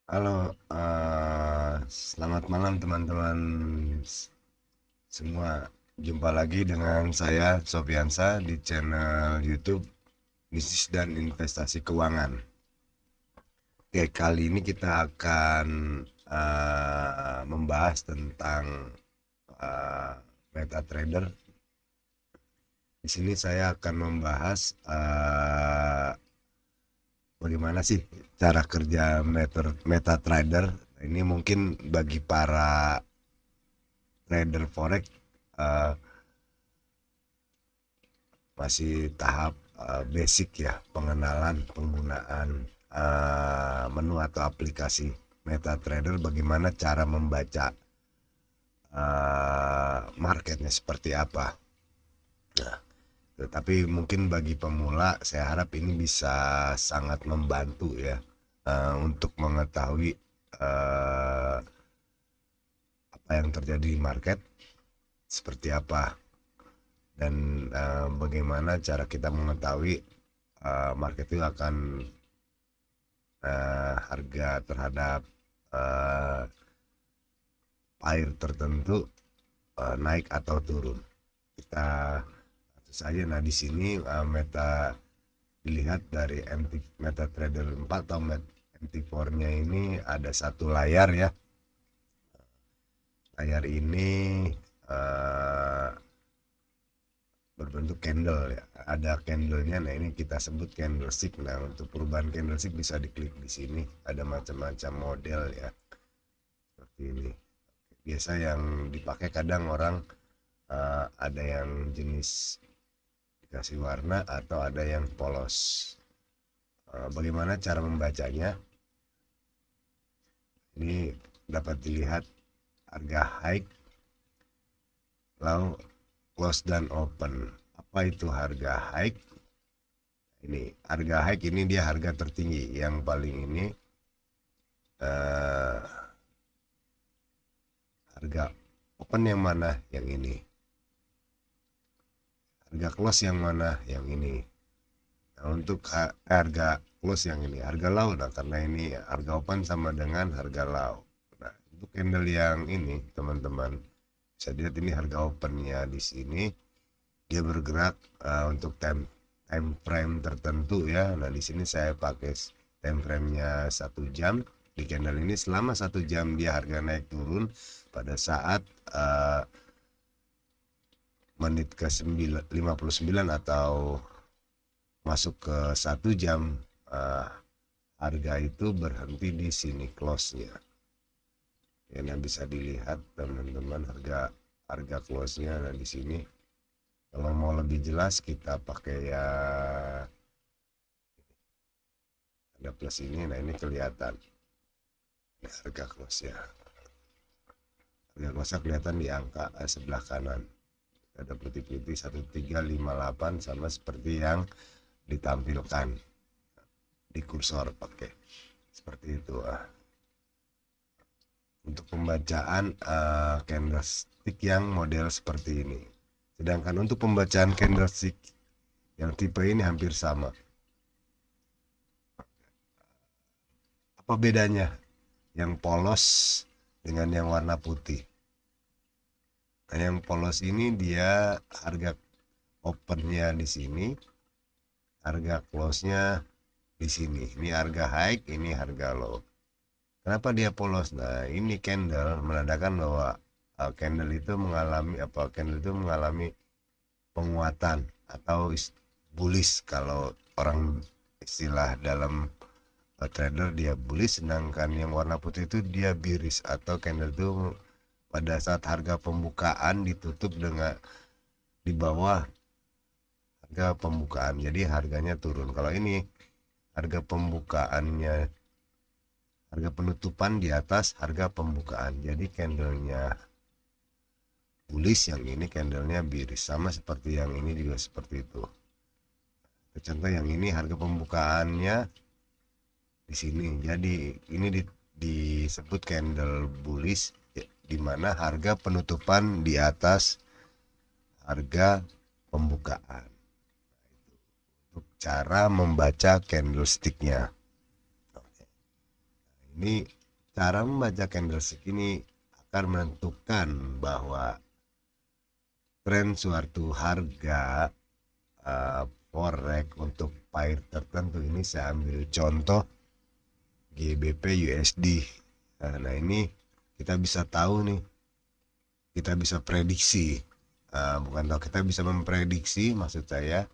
Halo, selamat malam teman-teman semua. Jumpa lagi dengan saya Sofiansa di channel YouTube Bisnis dan Investasi Keuangan. Oke, kali ini kita akan membahas tentang uh, MetaTrader. Di sini saya akan membahas bagaimana sih cara kerja MetaTrader. Ini mungkin bagi para trader forex uh, masih tahap basic ya, pengenalan penggunaan menu atau aplikasi MetaTrader, bagaimana cara membaca marketnya seperti apa. Nah, tetapi mungkin bagi pemula saya harap ini bisa sangat membantu ya, untuk mengetahui uh, apa yang terjadi di market seperti apa, dan bagaimana cara kita mengetahui market itu akan harga terhadap pair tertentu naik atau turun. Kita saja, nah di sini meta dilihat dari MetaTrader 4 atau MT4-nya ini ada satu layar ya. Layar ini uh, berbentuk candle ya, ada candlenya. Nah ini kita sebut candlestick. Nah untuk perubahan candlestick bisa diklik di sini, ada macam-macam model ya, seperti ini. Biasa yang dipakai kadang orang ada yang jenis dikasih warna atau ada yang polos. Bagaimana cara membacanya? Ini dapat dilihat harga high, low, close, dan open. Apa itu harga high? Ini harga high, ini dia harga tertinggi yang paling ini. Harga open yang mana? Yang ini. Harga close yang mana? Yang ini. Nah, untuk harga close yang ini, harga low. Nah, karena ini harga open sama dengan harga low. Nah, untuk candle yang ini, teman-teman bisa lihat ini harga opennya di sini. Dia bergerak untuk time frame tertentu ya. Nah, di sini saya pakai time frame-nya 1 jam. Di candle ini selama 1 jam dia harga naik turun. Pada saat menit ke 59 atau masuk ke 1 jam, harga itu berhenti di sini close-nya. Ya, nah bisa dilihat teman-teman harga close-nya. Nah di sini kalau mau lebih jelas kita pakai ya ada plus ini. Nah ini kelihatan ini harga close ya. Harga close kelihatan di angka sebelah kanan. Ada putih-putih 1358 sama seperti yang ditampilkan di kursor, pakai seperti itu. Untuk pembacaan candlestick yang model seperti ini. Sedangkan untuk pembacaan candlestick yang tipe ini hampir sama. Apa bedanya yang polos dengan yang warna putih? Nah, yang polos ini dia harga opennya di sini, harga close-nya di sini. Ini harga high, ini harga low. Kenapa dia polos? Nah, ini candle menandakan bahwa candle itu mengalami penguatan atau bullish. Kalau orang istilah dalam trader dia bullish, sedangkan yang warna putih itu dia bearish atau candle itu pada saat harga pembukaan ditutup dengan di bawah harga pembukaan, jadi harganya turun. Kalau ini harga pembukaannya, harga penutupan di atas harga pembukaan, jadi candlenya bullish, yang ini candlenya bearish. Sama seperti yang ini juga seperti itu. Contoh yang ini harga pembukaannya di sini, jadi ini disebut candle bullish ya, di mana harga penutupan di atas harga pembukaan. Untuk cara membaca candlesticknya, ini cara membaca candlestick ini akan menentukan bahwa tren suatu harga forex untuk pair tertentu. Ini saya ambil contoh GBP USD. Nah ini kita bisa tahu nih, kita bisa prediksi, bukan tahu, kita bisa memprediksi, maksud saya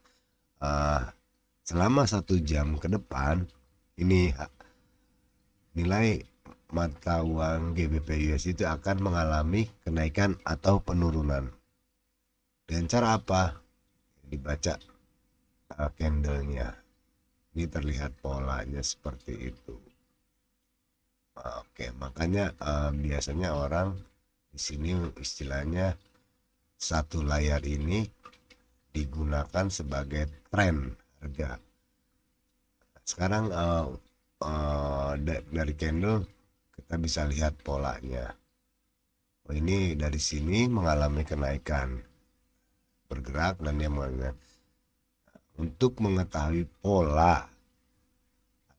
selama 1 jam ke depan ini nilai mata uang GBP USD itu akan mengalami kenaikan atau penurunan. Dengan cara apa? Dibaca candlenya, ini terlihat polanya seperti itu. Oke, makanya biasanya orang di sini istilahnya satu layar ini digunakan sebagai tren harga. Sekarang dari candle kita bisa lihat polanya. Ini dari sini mengalami kenaikan, bergerak dan dia mengalami. Untuk mengetahui pola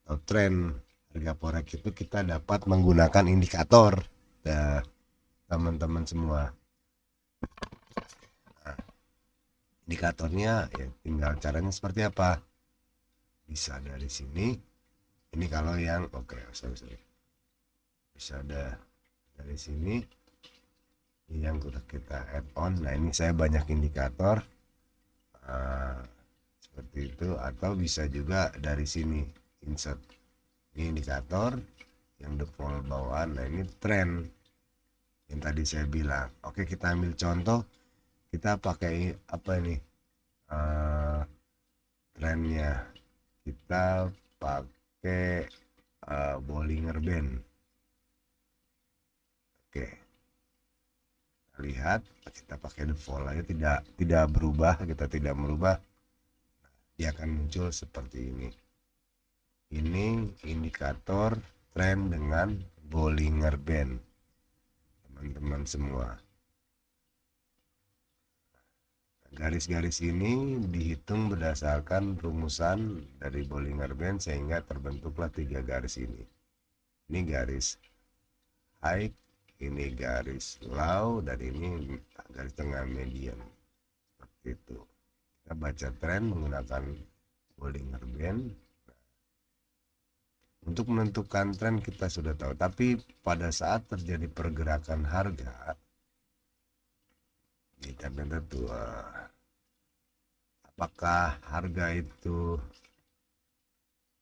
atau tren harga forex itu kita dapat menggunakan indikator. Nah, teman-teman semua, indikatornya ya tinggal caranya seperti apa. Bisa dari sini, ini kalau yang sorry. Bisa dari sini yang sudah kita add on. Nah ini saya banyak indikator seperti itu, atau bisa juga dari sini insert, ini indikator yang default bawaan. Nah ini tren yang tadi saya bilang. Oke, kita ambil contoh, kita pakai apa ini trennya, kita pakai Bollinger Band. Oke, lihat, kita pakai default aja, tidak berubah, kita tidak merubah, dia akan muncul seperti ini. Ini indikator tren dengan Bollinger Band, teman-teman semua. Garis-garis ini dihitung berdasarkan rumusan dari Bollinger Band sehingga terbentuklah 3 garis ini. Ini garis high, ini garis low, dan ini garis tengah median. Seperti itu. Kita baca tren menggunakan Bollinger Band. Untuk menentukan tren kita sudah tahu, tapi pada saat terjadi pergerakan harga kita tentu apakah harga itu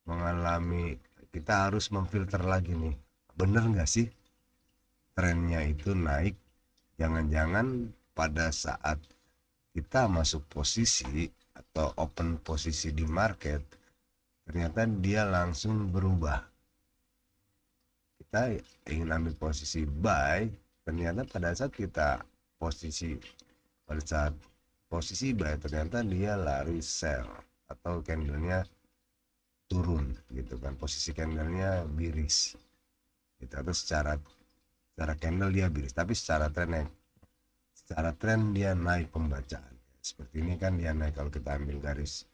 mengalami, kita harus memfilter lagi nih, bener nggak sih trennya itu naik. Jangan-jangan pada saat kita masuk posisi atau open posisi di market, ternyata dia langsung berubah. Kita ingin ambil posisi buy, ternyata pada saat kita posisi buy ternyata dia lari sell atau candlenya turun gitu kan, posisi candlenya biris gitu, atau secara candle dia biris, tapi secara tren dia naik pembacaan seperti ini kan, dia naik. Kalau kita ambil garis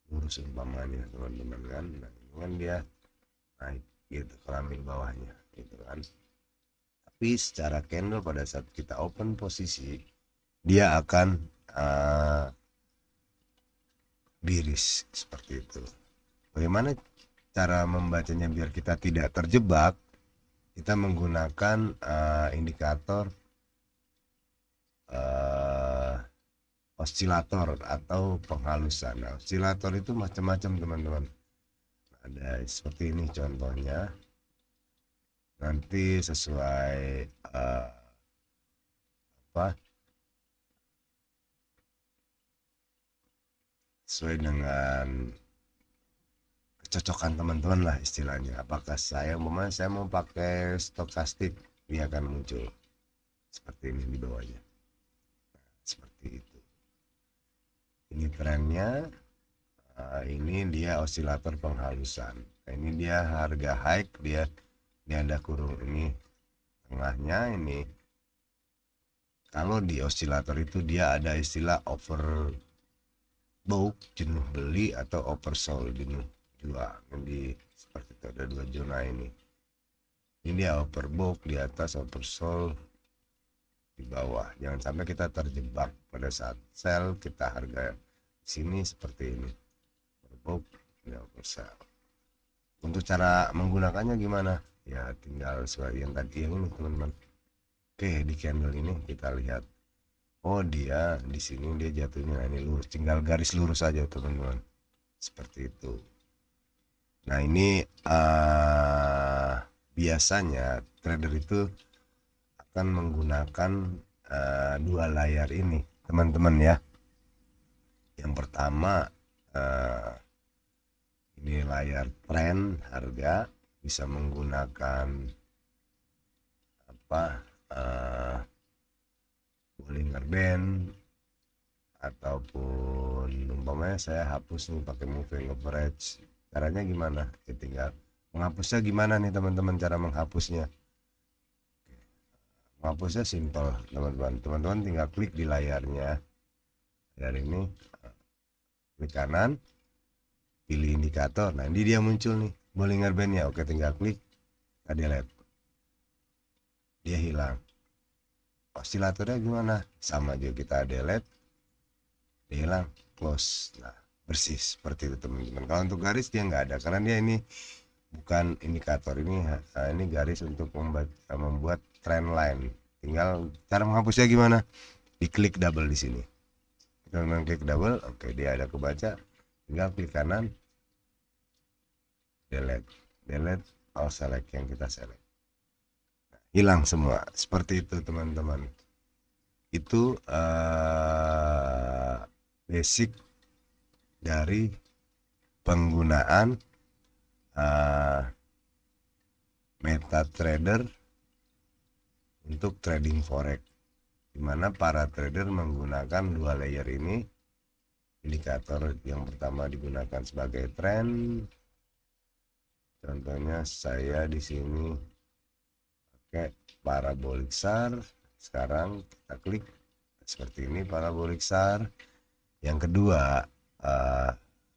lurus umpamanya teman-teman kan, nah ini kan dia naik gitu, kalau ambil bawahnya gitu kan. Tapi secara candle pada saat kita open posisi dia akan biris seperti itu. Bagaimana cara membacanya biar kita tidak terjebak? Kita menggunakan indikator osilator atau penghalusan. Nah, osilator itu macam-macam teman-teman. Ada seperti ini contohnya. Nanti sesuai sesuai dengan kecocokan teman-teman lah istilahnya. Apakah saya mau pakai stokastik, dia akan muncul seperti ini di bawahnya. Nah, seperti itu. Ini trennya. Ini dia osilator penghalusan. Nah, ini dia harga high, dia ada kurung ini tengahnya. Ini kalau di osilator itu dia ada istilah overbought jenuh beli atau oversold jenuh jual. Jadi seperti itu, ada 2 zona ini. Ini dia overbought di atas, oversold di bawah. Jangan sampai kita terjebak pada saat sell, kita harga sini seperti ini, overbought ya oversell. Untuk cara menggunakannya gimana? Ya tinggal seperti yang tadi yang ini teman-teman. Oke, di candle ini kita lihat, oh dia di sini dia jatuhnya ini lurus, tinggal garis lurus saja teman-teman, seperti itu. Nah ini biasanya trader itu akan menggunakan dua layar ini teman-teman ya. Yang pertama ini layar tren harga, bisa menggunakan apa Bollinger Band, ataupun umpamanya saya hapus nih pakai moving average. Caranya gimana? Ya tinggal menghapusnya gimana nih teman-teman, cara menghapusnya. Menghapusnya simple teman-teman. Teman-teman tinggal klik di layarnya. Layar ini, klik kanan, pilih indikator. Nah ini dia muncul nih Bollinger Band-nya. Oke, tinggal klik, kita delete. Dia hilang. Osilatornya gimana? Sama juga, kita delete, dia hilang, close. Nah bersih seperti itu teman-teman. Kalau untuk garis dia nggak ada, karena dia ini bukan indikator, ini garis untuk membuat trend line. Tinggal cara menghapusnya gimana? Diklik double di sini. Teman-teman klik double, oke dia ada kebaca. Tinggal klik kanan, delete all select yang kita select. Nah, hilang semua. Seperti itu teman-teman. Itu basic dari penggunaan MetaTrader untuk trading forex, dimana para trader menggunakan dua layer ini. Indikator yang pertama digunakan sebagai trend, contohnya saya di sini pakai parabolic SAR. Sekarang kita klik seperti ini parabolic SAR. Yang kedua,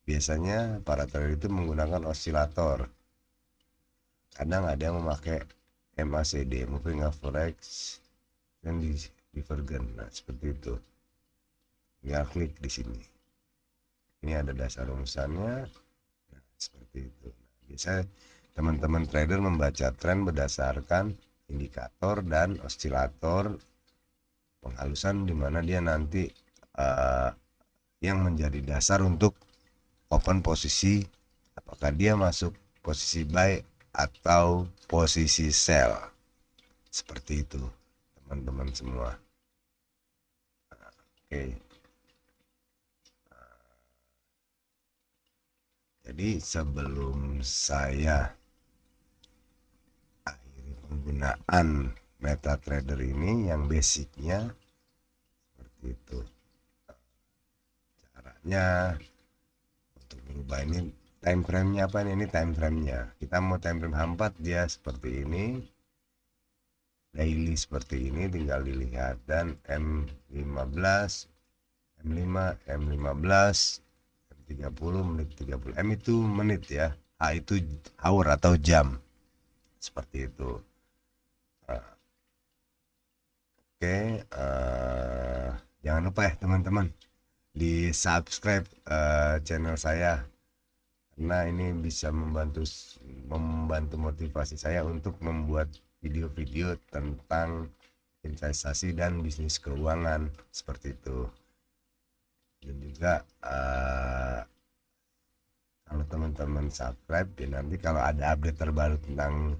biasanya para trader itu menggunakan osilator. Kadang ada yang memakai MACD, moving average, dan divergent. Nah seperti itu. Tinggal klik di sini. Ini ada dasar rumusannya. Nah seperti itu. Nah, biasanya teman-teman trader membaca tren berdasarkan indikator dan osilator penghalusan, dimana dia nanti yang menjadi dasar untuk open posisi, apakah dia masuk posisi buy atau posisi sell. Seperti itu teman-teman semua. Oke. Jadi sebelum saya akhiri penggunaan MetaTrader ini, yang basicnya seperti itu. Caranya untuk merubah ini, time frame-nya apa nih? Ini time frame-nya. Kita mau time frame H4, dia seperti ini. Daily seperti ini, tinggal dilihat. Dan M15, M5, M15, M30, menit 30. M itu menit ya. H itu hour atau jam. Seperti itu. Oke, jangan lupa ya teman-teman di subscribe channel saya, karena ini bisa membantu motivasi saya untuk membuat video-video tentang investasi dan bisnis keuangan seperti itu. Dan juga kalau teman-teman subscribe ya, nanti kalau ada update terbaru tentang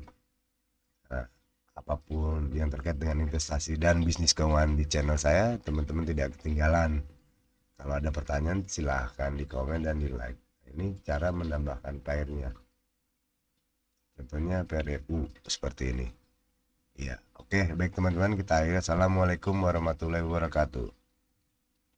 apapun yang terkait dengan investasi dan bisnis keuangan di channel saya, teman-teman tidak ketinggalan. Kalau ada pertanyaan silahkan di komen dan di like. Ini cara menambahkan pairnya. Contohnya PRU seperti ini. Iya, oke, baik teman-teman, kita akhiri. Assalamualaikum warahmatullahi wabarakatuh.